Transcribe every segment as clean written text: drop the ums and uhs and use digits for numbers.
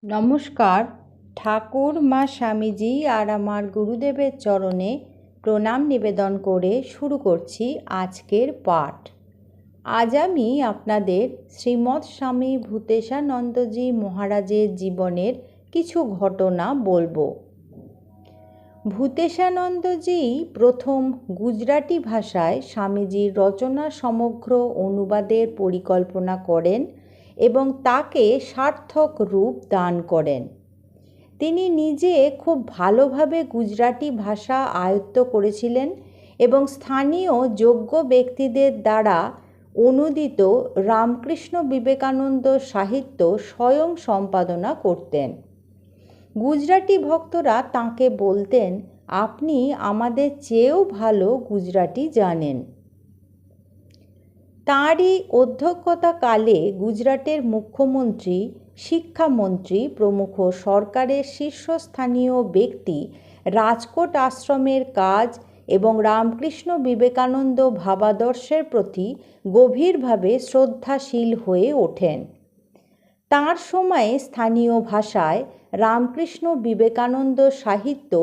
নমস্কার। ঠাকুর মা স্বামীজি আর আমার গুরুদেবের চরণে প্রণাম নিবেদন করে শুরু করছি আজকের পাঠ। আজ আমি আপনাদের শ্রীমৎ স্বামী ভূতেশানন্দজি মহারাজের জীবনের কিছু ঘটনা বলবো। ভূতেশানন্দজি প্রথম গুজরাটি ভাষায় স্বামীজির রচনা সমগ্র অনুবাদের পরিকল্পনা করেন এবং তাকে সার্থক রূপ দান করেন। তিনি নিজে খুব ভালোভাবে গুজরাটি ভাষা আয়ত্ত করেছিলেন এবং স্থানীয় যোগ্য ব্যক্তিদের দ্বারা অনুদিত রামকৃষ্ণ বিবেকানন্দ সাহিত্য স্বয়ং সম্পাদনা করতেন। গুজরাটি ভক্তরা তাঁকে বলতেন, আপনি আমাদের চেয়েও ভালো গুজরাটি জানেন। তাঁরই অধ্যক্ষতাকালে গুজরাটের মুখ্যমন্ত্রী, শিক্ষামন্ত্রী প্রমুখ সরকারের শীর্ষস্থানীয় ব্যক্তি রাজকোট আশ্রমের কাজ এবং রামকৃষ্ণ বিবেকানন্দ ভাবাদর্শের প্রতি গভীরভাবে শ্রদ্ধাশীল হয়ে ওঠেন। তাঁর সময়ে স্থানীয় ভাষায় রামকৃষ্ণ বিবেকানন্দ সাহিত্য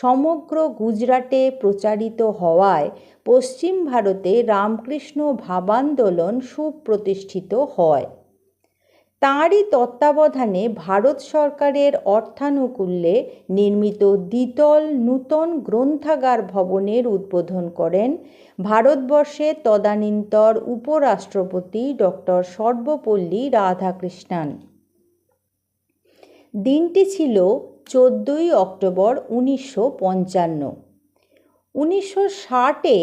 সমগ্র গুজরাটে প্রচারিত হওয়ায় পশ্চিম ভারতে রামকৃষ্ণ ভাবান্দোলন সুপ্রতিষ্ঠিত হয়। তাঁরই তত্ত্বাবধানে ভারত সরকারের অর্থানুকূল্যে নির্মিত দ্বিতল নূতন গ্রন্থাগার ভবনের উদ্বোধন করেন ভারতবর্ষের তদানীন্তন উপরাষ্ট্রপতি ডক্টর সর্বপল্লী রাধাকৃষ্ণন। দিনটি ছিল 14ই অক্টোবর 1955। 1960-এ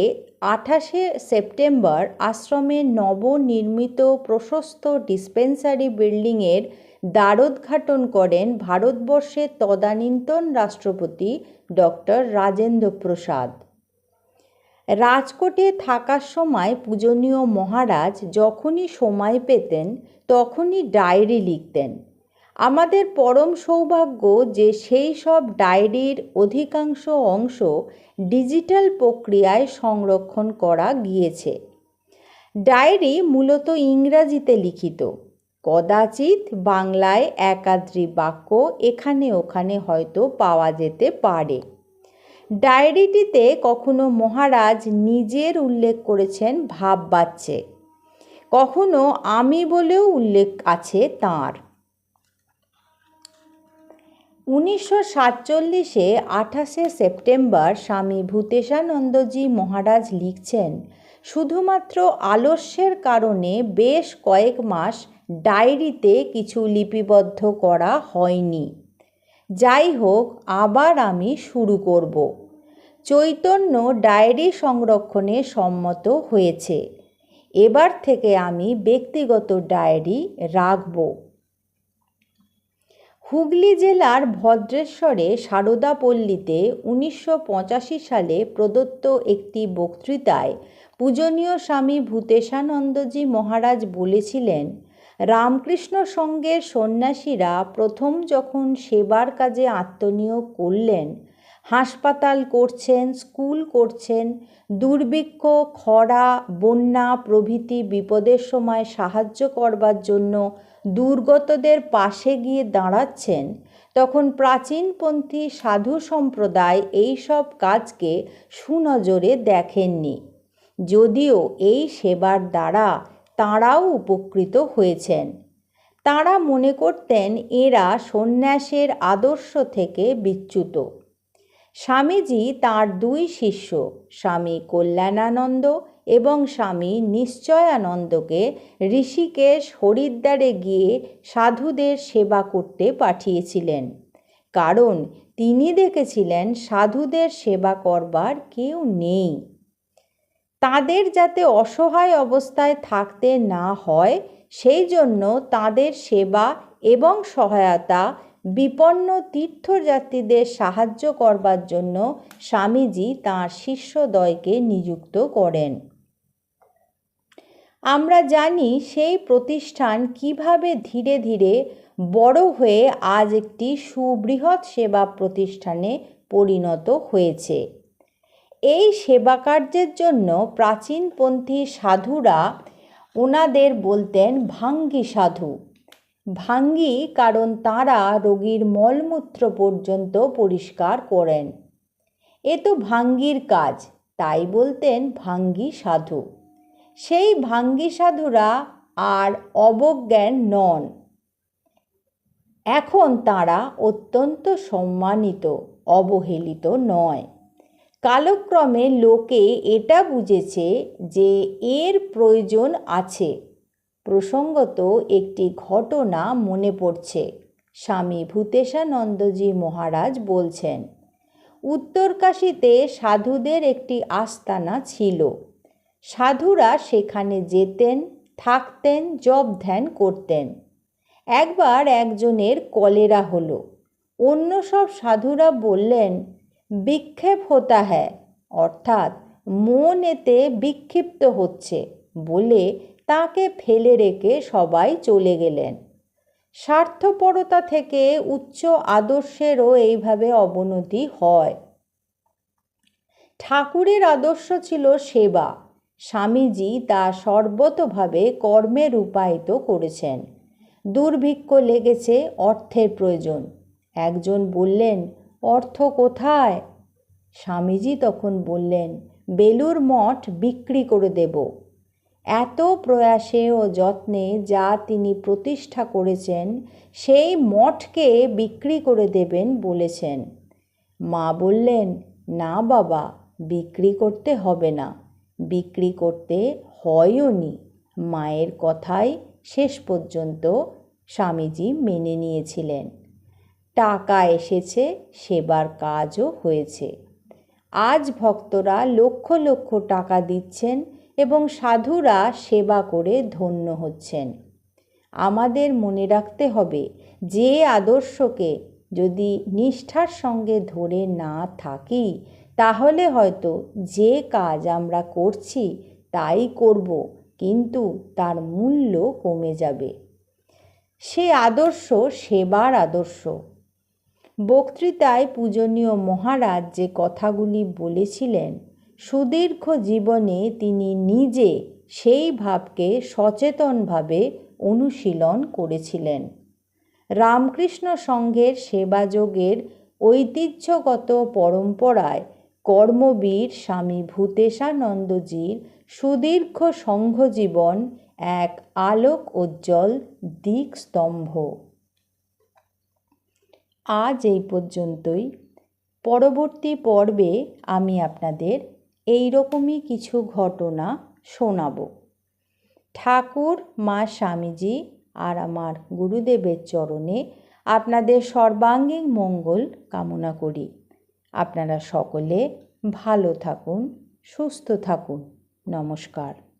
28শে সেপ্টেম্বর আশ্রমের নবনির্মিত প্রশস্ত ডিসপেন্সারি বিল্ডিংয়ের দ্বারোদ্ঘাটন করেন ভারতবর্ষের তদানীন্তন রাষ্ট্রপতি ডক্টর রাজেন্দ্র প্রসাদ। রাজকোটে থাকার সময় পূজনীয় মহারাজ যখনই সময় পেতেন তখনই ডায়েরি লিখতেন। আমাদের পরম সৌভাগ্য যে সেই সব ডায়েরির অধিকাংশ অংশ ডিজিটাল প্রক্রিয়ায় সংরক্ষণ করা গিয়েছে। ডায়েরি মূলত ইংরাজিতে লিখিত, কদাচিৎ বাংলায় একাদ্রি বাক্য এখানে ওখানে হয়তো পাওয়া যেতে পারে। ডায়েরিটিতে কখনো মহারাজ নিজের উল্লেখ করেছেন ভাববাচ্চে, কখনো আমি বলেও উল্লেখ আছে তাঁর। 1947-এ 28শে সেপ্টেম্বর স্বামী ভূতেশানন্দজি মহারাজ লিখছেন, শুধুমাত্র আলস্যের কারণে বেশ কয়েক মাস ডায়েরিতে কিছু লিপিবদ্ধ করা হয়নি। যাই হোক, আবার আমি শুরু করব। চৈতন্য ডায়েরি সংরক্ষণে সম্মত হয়েছে। এবার থেকে আমি ব্যক্তিগত ডায়েরি রাখব। হুগলি জেলার ভদ্রেশ্বরে সারদাপল্লীতে 1985 সালে প্রদত্ত একটি বক্তৃতায় পূজনীয় স্বামী ভূতেশানন্দজি মহারাজ বলেছিলেন, রামকৃষ্ণ সংঘের সন্ন্যাসীরা প্রথম যখন সেবার কাজে আত্মনিয়োগ করলেন, হাসপাতাল করছেন, স্কুল করছেন, দুর্ভিক্ষ, খরা, বন্যা প্রভৃতি বিপদের সময় সাহায্য করবার জন্য দুর্গতদের পাশে গিয়ে দাঁড়াচ্ছেন, তখন প্রাচীনপন্থী সাধু সম্প্রদায় এই সব কাজকে সুনজরে দেখেননি, যদিও এই সেবার দ্বারা তাঁরাও উপকৃত হয়েছেন। তাঁরা মনে করতেন এরা সন্ন্যাসের আদর্শ থেকে বিচ্যুত। স্বামীজি তাঁর দুই শিষ্য স্বামী কল্যাণানন্দ এবং স্বামী নিশ্চয়ানন্দকে ঋষিকেশ হরিদ্বারে গিয়ে সাধুদের সেবা করতে পাঠিয়েছিলেন, কারণ তিনি দেখেছিলেন সাধুদের সেবা করবার কেউ নেই। তাদের যাতে অসহায় অবস্থায় থাকতে না হয় সেই জন্য তাদের সেবা এবং সহায়তা বিপন্ন তীর্থযাত্রীদের সাহায্য করবার জন্য স্বামীজি তাঁর শিষ্যদ্বয়কে নিযুক্ত করেন। আমরা জানি সেই প্রতিষ্ঠান কিভাবে ধীরে ধীরে বড় হয়ে আজ একটি সুবৃহৎ সেবা প্রতিষ্ঠানে পরিণত হয়েছে। এই সেবা কার্যের জন্য প্রাচীনপন্থী সাধুরা ওনাদের বলতেন ভাঙ্গি সাধু। ভাঙ্গি কারণ তাঁরা রোগীর মলমূত্র পর্যন্ত পরিষ্কার করেন। এ তো ভাঙ্গির কাজ, তাই বলতেন ভাঙ্গি সাধু। সেই ভাঙ্গি সাধুরা আর অবজ্ঞান নন। এখন তাঁরা অত্যন্ত সম্মানিত, অবহেলিত নয়। কালক্রমে লোকে এটা বুঝেছে যে এর প্রয়োজন আছে। প্রসঙ্গত একটি ঘটনা মনে পড়ছে। স্বামী ভূতেশানন্দজি মহারাজ বলছেন, উত্তরকাশীতে সাধুদের একটি আস্তানা ছিল। সাধুরা সেখানে যেতেন, থাকতেন, জপ ধ্যান করতেন। একবার একজনের কলেরা হলো। অন্য সব সাধুরা বললেন, বিক্ষেপ হতা হ্যায়, অর্থাৎ মন এতে বিক্ষিপ্ত হচ্ছে বলে তাকে ফেলে রেখে সবাই চলে গেলেন। স্বার্থপরতা থেকে উচ্চ আদর্শেরও এইভাবে অবনতি হয়। ঠাকুরের আদর্শ ছিল সেবা। স্বামীজি তা সর্বতোভাবে কর্মে রূপায়িত করেছেন। দুর্ভিক্ষ লেগেছে, অর্থের প্রয়োজন। একজন বললেন, অর্থ কোথায়? স্বামীজি তখন বললেন, বেলুর মঠ বিক্রি করে দেব। এত প্রয়াসে ও যত্নে যা তিনি প্রতিষ্ঠা করেছেন, সেই মঠকে বিক্রি করে দেবেন বলেছেন। মা বললেন, না বাবা, বিক্রি করতে হবে না, বিক্রি করতে হয়ও নি। মায়ের কথাই শেষ পর্যন্ত স্বামীজি মেনে নিয়েছিলেন। টাকা এসেছে, সেবার কাজও হয়েছে। আজ ভক্তরা লক্ষ লক্ষ টাকা দিচ্ছেন এবং সাধুরা সেবা করে ধন্য হচ্ছেন। আমাদের মনে রাখতে হবে, যে আদর্শকে যদি নিষ্ঠার সঙ্গে ধরে না থাকি, তাহলে হয়তো যে কাজ আমরা করছি তাই করব, কিন্তু তার মূল্য কমে যাবে। সে আদর্শ সেবার আদর্শ। বক্তৃতায় পূজনীয় মহারাজ যে কথাগুলি বলেছিলেন, সুদীর্ঘ জীবনে তিনি নিজে সেই ভাবকে সচেতনভাবে অনুশীলন করেছিলেন। রামকৃষ্ণ সংঘের সেবাযোগের ঐতিহ্যগত পরম্পরায় কর্মবীর স্বামী ভূতেশানন্দজির সুদীর্ঘ সংঘজীবন এক আলোক উজ্জ্বল দিকস্তম্ভ। আজ এই পর্যন্তই। পরবর্তী পর্বে আমি আপনাদের এই রকমই কিছু ঘটনা শোনাব। ঠাকুর, মা স্বামীজি আর আমার গুরুদেবের চরণে আপনাদের সর্বাঙ্গীন মঙ্গল কামনা করি। আপনারা সকলে ভালো থাকুন, সুস্থ থাকুন। নমস্কার।